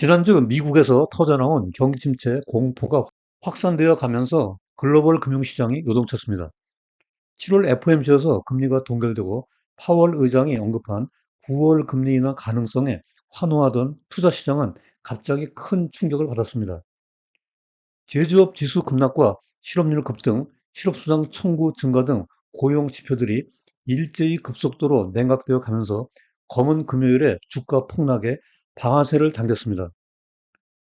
지난주 미국에서 터져나온 경기 침체 공포가 확산되어 가면서 글로벌 금융시장이 요동쳤습니다. 7월 FOMC에서 금리가 동결되고 파월 의장이 언급한 9월 금리 인하 가능성에 환호하던 투자시장은 갑자기 큰 충격을 받았습니다. 제조업 지수 급락과 실업률 급등, 실업수당 청구 증가 등 고용 지표들이 일제히 급속도로 냉각되어 가면서 검은 금요일에 주가 폭락에 방아쇠를 당겼습니다.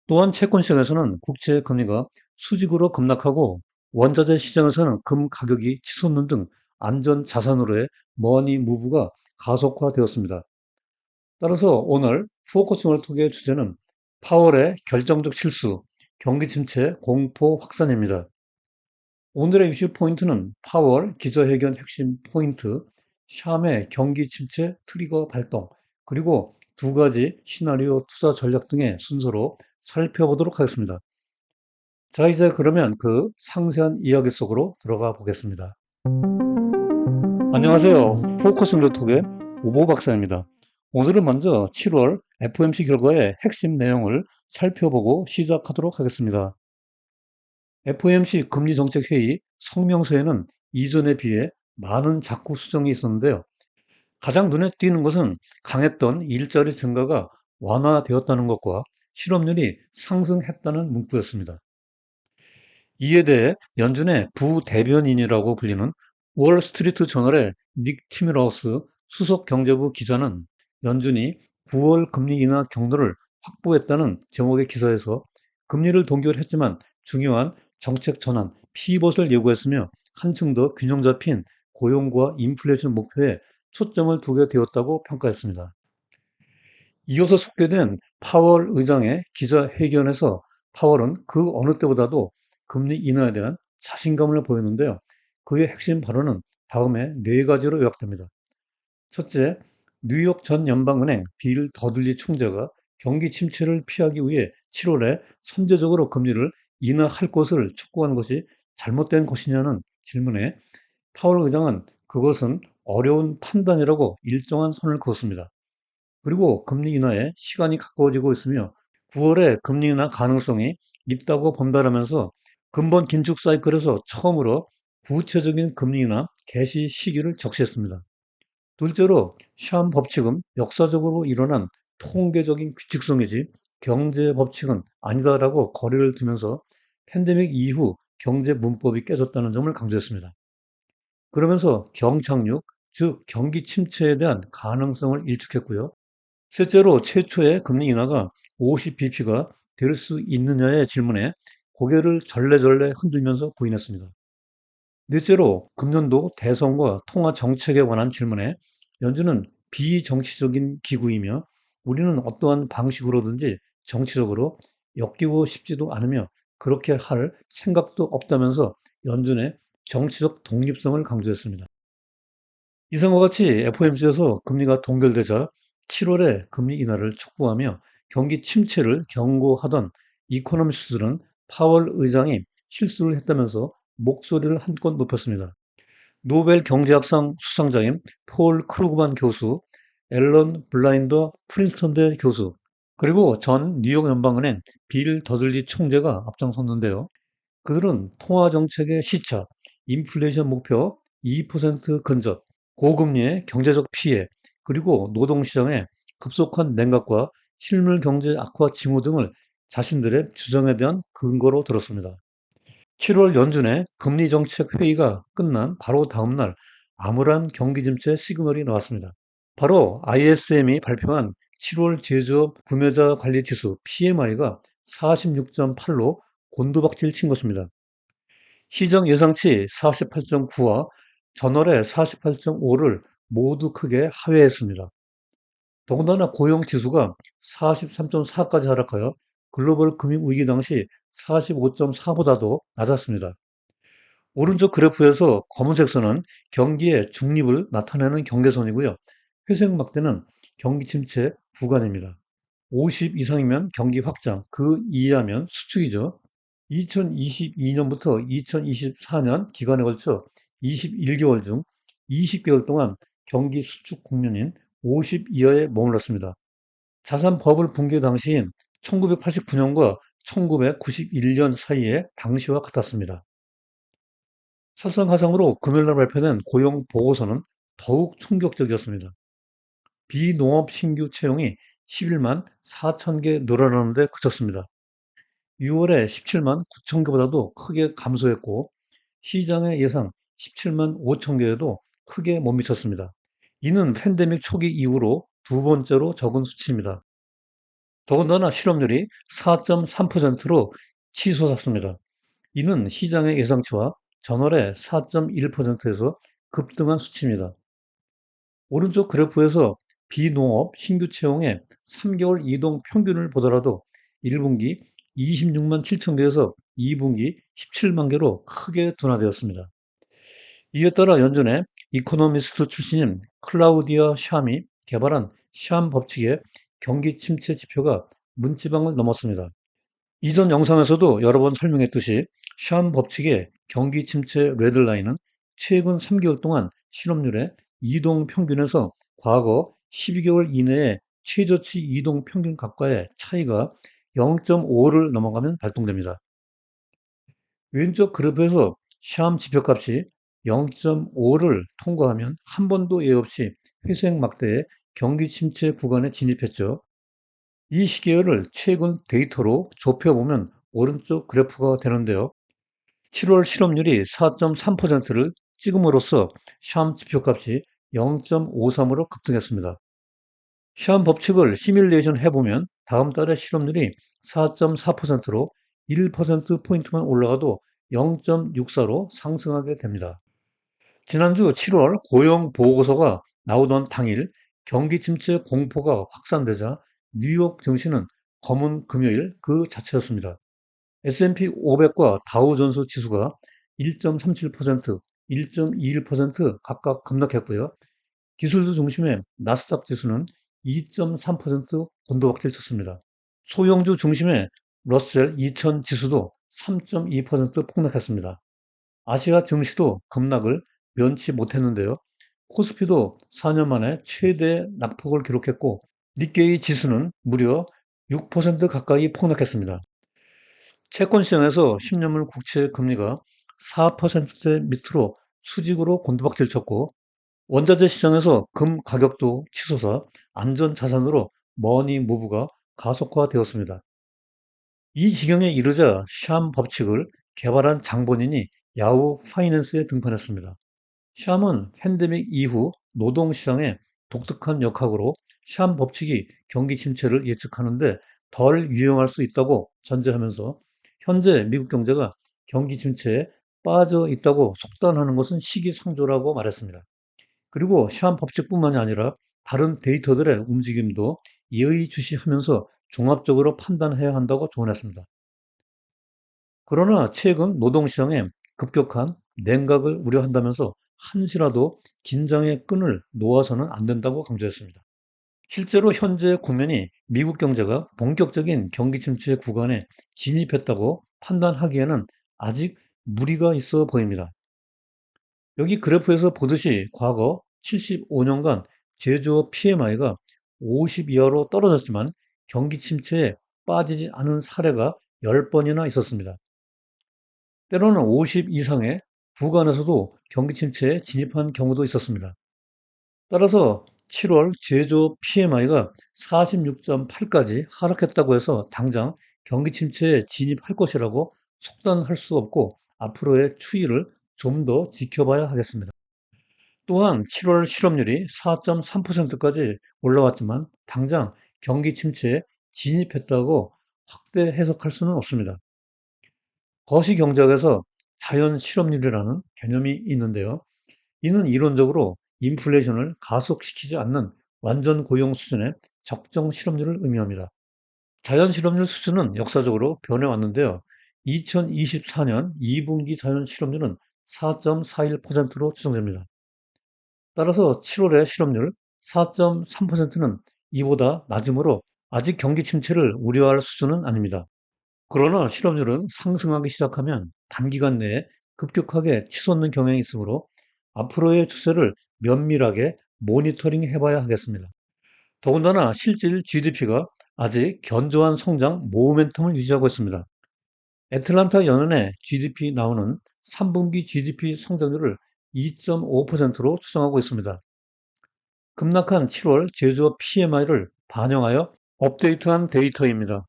또한 채권 시장에서는 국채 금리가 수직으로 급락하고 원자재 시장에서는 금 가격이 치솟는 등 안전 자산으로의 머니 무브가 가속화되었습니다. 따라서 오늘 포커싱을 통해 주제는 파월의 결정적 실수, 경기 침체 공포 확산입니다. 오늘의 이슈 포인트는 파월 기자회견 핵심 포인트, 샴의 경기 침체 트리거 발동, 그리고 두 가지 시나리오 투자 전략 등의 순서로 살펴보도록 하겠습니다. 자, 이제 그러면 그 상세한 이야기 속으로 들어가 보겠습니다. 안녕하세요. 포커싱 루톡의 오보 박사입니다. 오늘은 먼저 7월 FOMC 결과의 핵심 내용을 살펴보고 시작하도록 하겠습니다. FOMC 금리정책회의 성명서에는 이전에 비해 많은 자구 수정이 있었는데요. 가장 눈에 띄는 것은 강했던 일자리 증가가 완화되었다는 것과 실업률이 상승했다는 문구였습니다. 이에 대해 연준의 부대변인이라고 불리는 월스트리트 저널의 닉 티밀하우스 수석 경제부 기자는 연준이 9월 금리 인하 경로를 확보했다는 제목의 기사에서 금리를 동결했지만 중요한 정책 전환, 피벗을 예고했으며 한층 더 균형 잡힌 고용과 인플레이션 목표에 초점을 두게 되었다고 평가했습니다. 이어서 소개된 파월 의장의 기자회견에서 파월은 그 어느 때보다도 금리 인하에 대한 자신감을 보였는데요. 그의 핵심 발언은 다음에 네 가지로 요약됩니다. 첫째, 뉴욕 전 연방은행 빌 더들리 총재가 경기 침체를 피하기 위해 7월에 선제적으로 금리를 인하할 것을 촉구한 것이 잘못된 것이냐는 질문에 파월 의장은 그것은 어려운 판단이라고 일정한 선을 그었습니다. 그리고 금리 인하에 시간이 가까워지고 있으며 9월에 금리 인하 가능성이 있다고 본다라면서 근본 긴축 사이클에서 처음으로 구체적인 금리 인하 개시 시기를 적시했습니다. 둘째로 샴 법칙은 역사적으로 일어난 통계적인 규칙성이지 경제 법칙은 아니다라고 거리를 두면서 팬데믹 이후 경제 문법이 깨졌다는 점을 강조했습니다. 그러면서 경착륙, 즉 경기 침체에 대한 가능성을 일축했고요. 실제로 최초의 금리 인하가 50bp가 될 수 있느냐의 질문에 고개를 절레절레 흔들면서 부인했습니다. 넷째로 금년도 대선과 통화 정책에 관한 질문에 연준은 비정치적인 기구이며 우리는 어떠한 방식으로든지 정치적으로 엮이고 싶지도 않으며 그렇게 할 생각도 없다면서 연준의 정치적 독립성을 강조했습니다. 이상과 같이 FOMC에서 금리가 동결되자 7월에 금리 인하를 촉구하며 경기 침체를 경고하던 이코노미스트들은 파월 의장이 실수를 했다면서 목소리를 한껏 높였습니다. 노벨 경제학상 수상자인 폴 크루그만 교수, 앨런 블라인더 프린스턴대 교수, 그리고 전 뉴욕 연방은행 빌 더들리 총재가 앞장섰는데요. 그들은 통화 정책의 시차, 인플레이션 목표 2% 근접, 고금리의 경제적 피해, 그리고 노동시장의 급속한 냉각과 실물 경제 악화 징후 등을 자신들의 주장에 대한 근거로 들었습니다. 7월 연준의 금리 정책 회의가 끝난 바로 다음 날 암울한 경기 침체 시그널이 나왔습니다. 바로 ISM이 발표한 7월 제조업 구매자 관리 지수 PMI가 46.8로 곤두박질 친 것입니다. 시정 예상치 48.9와 전월의 48.5를 모두 크게 하회했습니다. 더군다나 고용 지수가 43.4까지 하락하여 글로벌 금융위기 당시 45.4보다도 낮았습니다. 오른쪽 그래프에서 검은색 선은 경기의 중립을 나타내는 경계선이고요. 회색 막대는 경기 침체 구간입니다. 50 이상이면 경기 확장, 그 이하면 수축이죠. 2022년부터 2024년 기간에 걸쳐 21개월 중 20개월 동안 경기 수축 국면인 50 이하에 머물렀습니다. 자산 버블 붕괴 당시인 1989년과 1991년 사이의 당시와 같았습니다. 설상가상으로 금요일날 발표된 고용 보고서는 더욱 충격적이었습니다. 비농업 신규 채용이 11만 4천 개 늘어나는데 그쳤습니다. 6월에 17만 9천 개보다도 크게 감소했고 시장의 예상 17만 5천 개에도 크게 못 미쳤습니다. 이는 팬데믹 초기 이후로 두 번째로 적은 수치입니다. 더군다나 실업률이 4.3%로 치솟았습니다. 이는 시장의 예상치와 전월의 4.1%에서 급등한 수치입니다. 오른쪽 그래프에서 비농업 신규 채용의 3개월 이동 평균을 보더라도 1분기 26만 7천 개에서 2분기 17만 개로 크게 둔화되었습니다. 이에 따라 연준의 이코노미스트 출신인 클라우디아 샴이 개발한 샴 법칙의 경기 침체 지표가 문지방을 넘었습니다. 이전 영상에서도 여러 번 설명했듯이 샴 법칙의 경기 침체 레드라인은 최근 3개월 동안 실업률의 이동 평균에서 과거 12개월 이내의 최저치 이동 평균 값과의 차이가 0.5를 넘어가면 발동됩니다. 왼쪽 그래프에서 샴 지표값이 0.5를 통과하면 한 번도 예외 없이 회색 막대의 경기 침체 구간에 진입했죠. 이 시계열을 최근 데이터로 좁혀보면 오른쪽 그래프가 되는데요. 7월 실업률이 4.3%를 찍음으로써 샴 지표값이 0.53으로 급등했습니다. 샴 법칙을 시뮬레이션 해보면 다음 달에 실업률이 4.4%로 1%포인트만 올라가도 0.64로 상승하게 됩니다. 지난주 7월 고용 보고서가 나오던 당일 경기 침체 공포가 확산되자 뉴욕 증시는 검은 금요일 그 자체였습니다. S&P 500과 다우존스 지수가 1.37%, 1.21% 각각 급락했고요. 기술주 중심의 나스닥 지수는 2.3% 곤두박질 쳤습니다. 소형주 중심의 러셀 2000 지수도 3.2% 폭락했습니다. 아시아 증시도 급락을 면치 못했는데요. 코스피도 4년 만에 최대 낙폭을 기록했고 니케이 지수는 무려 6% 가까이 폭락했습니다. 채권 시장에서 10년물 국채 금리가 4%대 밑으로 수직으로 곤두박질 쳤고 원자재 시장에서 금 가격도 치솟아 안전 자산으로 머니 무브가 가속화되었습니다. 이 지경에 이르자 샴 법칙을 개발한 장본인이 야후 파이낸스에 등판했습니다. 샴은 팬데믹 이후 노동시장의 독특한 역학으로 샴 법칙이 경기 침체를 예측하는데 덜 유용할 수 있다고 전제하면서 현재 미국 경제가 경기 침체에 빠져 있다고 속단하는 것은 시기상조라고 말했습니다. 그리고 샴 법칙뿐만이 아니라 다른 데이터들의 움직임도 예의주시하면서 종합적으로 판단해야 한다고 조언했습니다. 그러나 최근 노동시장에 급격한 냉각을 우려한다면서 한시라도 긴장의 끈을 놓아서는 안 된다고 강조했습니다. 실제로 현재 국면이 미국 경제가 본격적인 경기 침체 구간에 진입했다고 판단하기에는 아직 무리가 있어 보입니다. 여기 그래프에서 보듯이 과거 75년간 제조업 PMI가 50 이하로 떨어졌지만 경기 침체에 빠지지 않은 사례가 10번이나 있었습니다. 때로는 50 이상의 구간에서도 경기 침체에 진입한 경우도 있었습니다. 따라서 7월 제조업 PMI가 46.8까지 하락했다고 해서 당장 경기 침체에 진입할 것이라고 속단할 수 없고 앞으로의 추이를 좀 더 지켜봐야 하겠습니다. 또한 7월 실업률이 4.3%까지 올라왔지만 당장 경기 침체에 진입했다고 확대 해석할 수는 없습니다. 거시경제학에서 자연 실업률이라는 개념이 있는데요. 이는 이론적으로 인플레이션을 가속시키지 않는 완전 고용 수준의 적정 실업률을 의미합니다. 자연 실업률 수준은 역사적으로 변해왔는데요. 2024년 2분기 자연 실업률은 4.41%로 추정됩니다. 따라서 7월의 실업률 4.3%는 이보다 낮으므로 아직 경기 침체를 우려할 수준은 아닙니다. 그러나 실업률은 상승하기 시작하면 단기간 내에 급격하게 치솟는 경향이 있으므로 앞으로의 추세를 면밀하게 모니터링 해봐야 하겠습니다. 더군다나 실질 GDP가 아직 견조한 성장 모멘텀을 유지하고 있습니다. 애틀란타 연은의 GDP 나오는 3분기 GDP 성장률을 2.5%로 추정하고 있습니다. 급락한 7월 제조업 PMI를 반영하여 업데이트한 데이터입니다.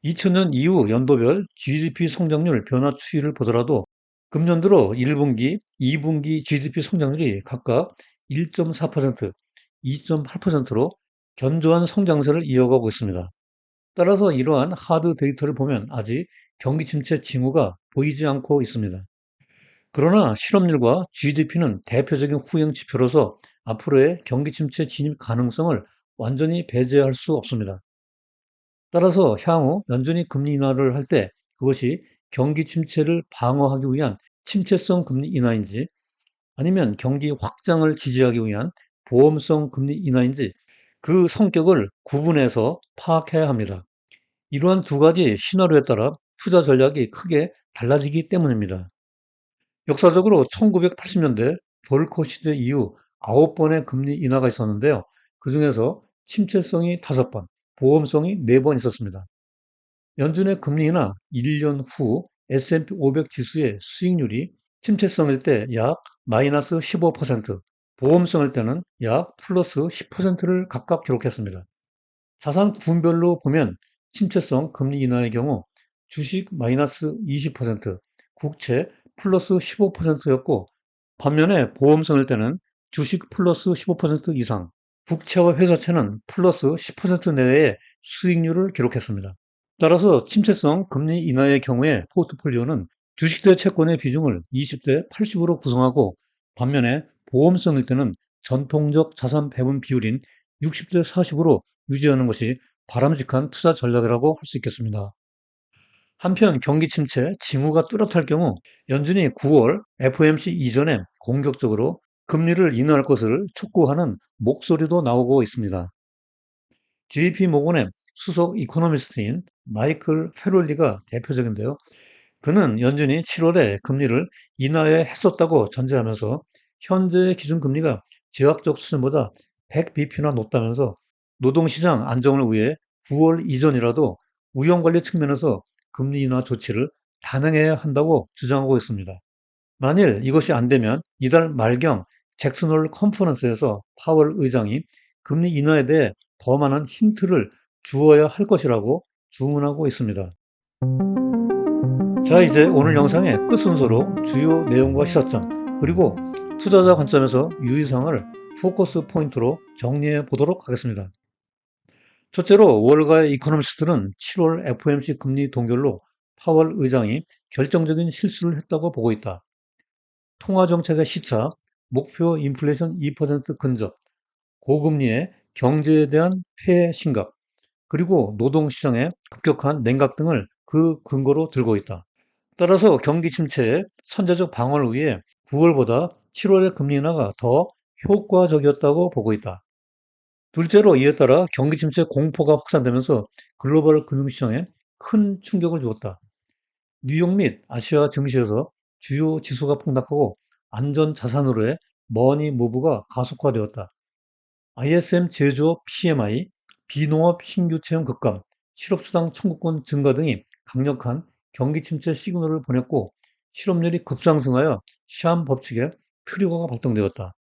2000년 이후 연도별 GDP 성장률 변화 추이를 보더라도 금년 들어 1분기, 2분기 GDP 성장률이 각각 1.4%, 2.8%로 견조한 성장세를 이어가고 있습니다. 따라서 이러한 하드 데이터를 보면 아직 경기 침체 징후가 보이지 않고 있습니다. 그러나 실업률과 GDP는 대표적인 후행 지표로서 앞으로의 경기 침체 진입 가능성을 완전히 배제할 수 없습니다. 따라서 향후 연준이 금리 인하를 할 때 그것이 경기 침체를 방어하기 위한 침체성 금리 인하인지 아니면 경기 확장을 지지하기 위한 보험성 금리 인하인지 그 성격을 구분해서 파악해야 합니다. 이러한 두 가지 시나리오에 따라 투자 전략이 크게 달라지기 때문입니다. 역사적으로 1980년대 볼커 시대 이후 9번의 금리 인하가 있었는데요. 그 중에서 침체성이 5번, 보험성이 4번 있었습니다. 연준의 금리 인하 1년 후 S&P 500 지수의 수익률이 침체성일 때 약 마이너스 15%, 보험성일 때는 약 플러스 10%를 각각 기록했습니다. 자산 구분별로 보면 침체성 금리 인하의 경우 주식 마이너스 20%, 국채 플러스 15%였고 반면에 보험성일 때는 주식 플러스 15% 이상, 국채와 회사채는 플러스 10% 내외의 수익률을 기록했습니다. 따라서 침체성 금리 인하의 경우에 포트폴리오는 주식 대 채권의 비중을 20대 80으로 구성하고 반면에 보험성일 때는 전통적 자산 배분 비율인 60대 40으로 유지하는 것이 바람직한 투자 전략이라고 할 수 있겠습니다. 한편 경기 침체 징후가 뚜렷할 경우 연준이 9월 FOMC 이전에 공격적으로 금리를 인하할 것을 촉구하는 목소리도 나오고 있습니다. JP 모건의 수석 이코노미스트인 마이클 페롤리가 대표적인데요. 그는 연준이 7월에 금리를 인하해 했었다고 전제하면서 현재 기준금리가 제약적 수준보다 100bp나 높다면서 노동시장 안정을 위해 9월 이전이라도 우연관리 측면에서 금리 인하 조치를 단행해야 한다고 주장하고 있습니다. 만일 이것이 안 되면 이달 말경 잭슨홀 컨퍼런스에서 파월 의장이 금리 인하에 대해 더 많은 힌트를 주어야 할 것이라고 주문하고 있습니다. 자, 이제 오늘 영상의 끝 순서로 주요 내용과 시사점, 그리고 투자자 관점에서 유의사항을 포커스 포인트로 정리해 보도록 하겠습니다. 첫째로 월가의 이코노미스트는 7월 FOMC 금리 동결로 파월 의장이 결정적인 실수를 했다고 보고 있다. 통화정책의 시차, 목표 인플레이션 2% 근접, 고금리의 경제에 대한 폐해 심각, 그리고 노동시장의 급격한 냉각 등을 그 근거로 들고 있다. 따라서 경기 침체의 선제적 방어를 위해 9월보다 7월의 금리 인하가 더 효과적이었다고 보고 있다. 둘째로 이에 따라 경기 침체 공포가 확산되면서 글로벌 금융시장에 큰 충격을 주었다. 뉴욕 및 아시아 증시에서 주요 지수가 폭락하고 안전 자산으로의 머니 무브가 가속화되었다. ISM 제조업 PMI, 비농업 신규 채용 급감, 실업수당 청구권 증가 등이 강력한 경기 침체 시그널을 보냈고 실업률이 급상승하여 시한 법칙에 트리거가 발동되었다.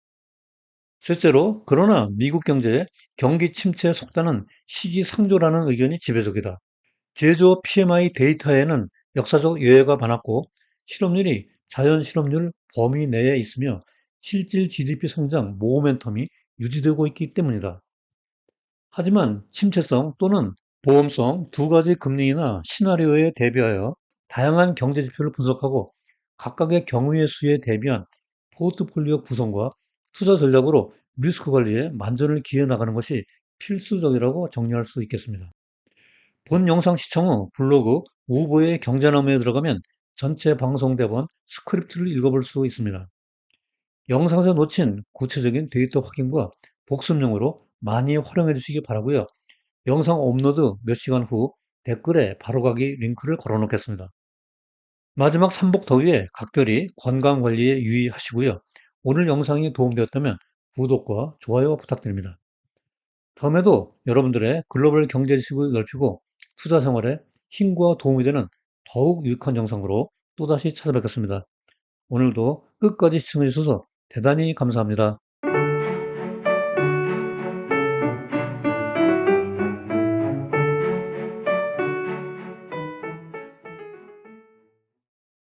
셋째로, 그러나 미국 경제의 경기 침체 속도는 시기상조라는 의견이 지배적이다. 제조업 PMI 데이터에는 역사적 예외가 많았고 실업률이 자연 실업률 범위 내에 있으며 실질 GDP 성장 모멘텀이 유지되고 있기 때문이다. 하지만 침체성 또는 보험성 두 가지 금리나 시나리오에 대비하여 다양한 경제 지표를 분석하고 각각의 경우의 수에 대비한 포트폴리오 구성과 투자 전략으로 리스크 관리에 만전을 기해 나가는 것이 필수적이라고 정리할 수 있겠습니다. 본 영상 시청 후 블로그 우보의 경제나무에 들어가면 전체 방송 대본 스크립트를 읽어볼 수 있습니다. 영상에서 놓친 구체적인 데이터 확인과 복습용으로 많이 활용해 주시기 바라고요. 영상 업로드 몇 시간 후 댓글에 바로가기 링크를 걸어 놓겠습니다. 마지막 삼복 더위에 각별히 건강 관리에 유의하시고요. 오늘 영상이 도움되었다면 구독과 좋아요 부탁드립니다. 다음에도 여러분들의 글로벌 경제 지식을 넓히고 투자 생활에 힘과 도움이 되는 더욱 유익한 영상으로 또다시 찾아뵙겠습니다. 오늘도 끝까지 시청해 주셔서 대단히 감사합니다.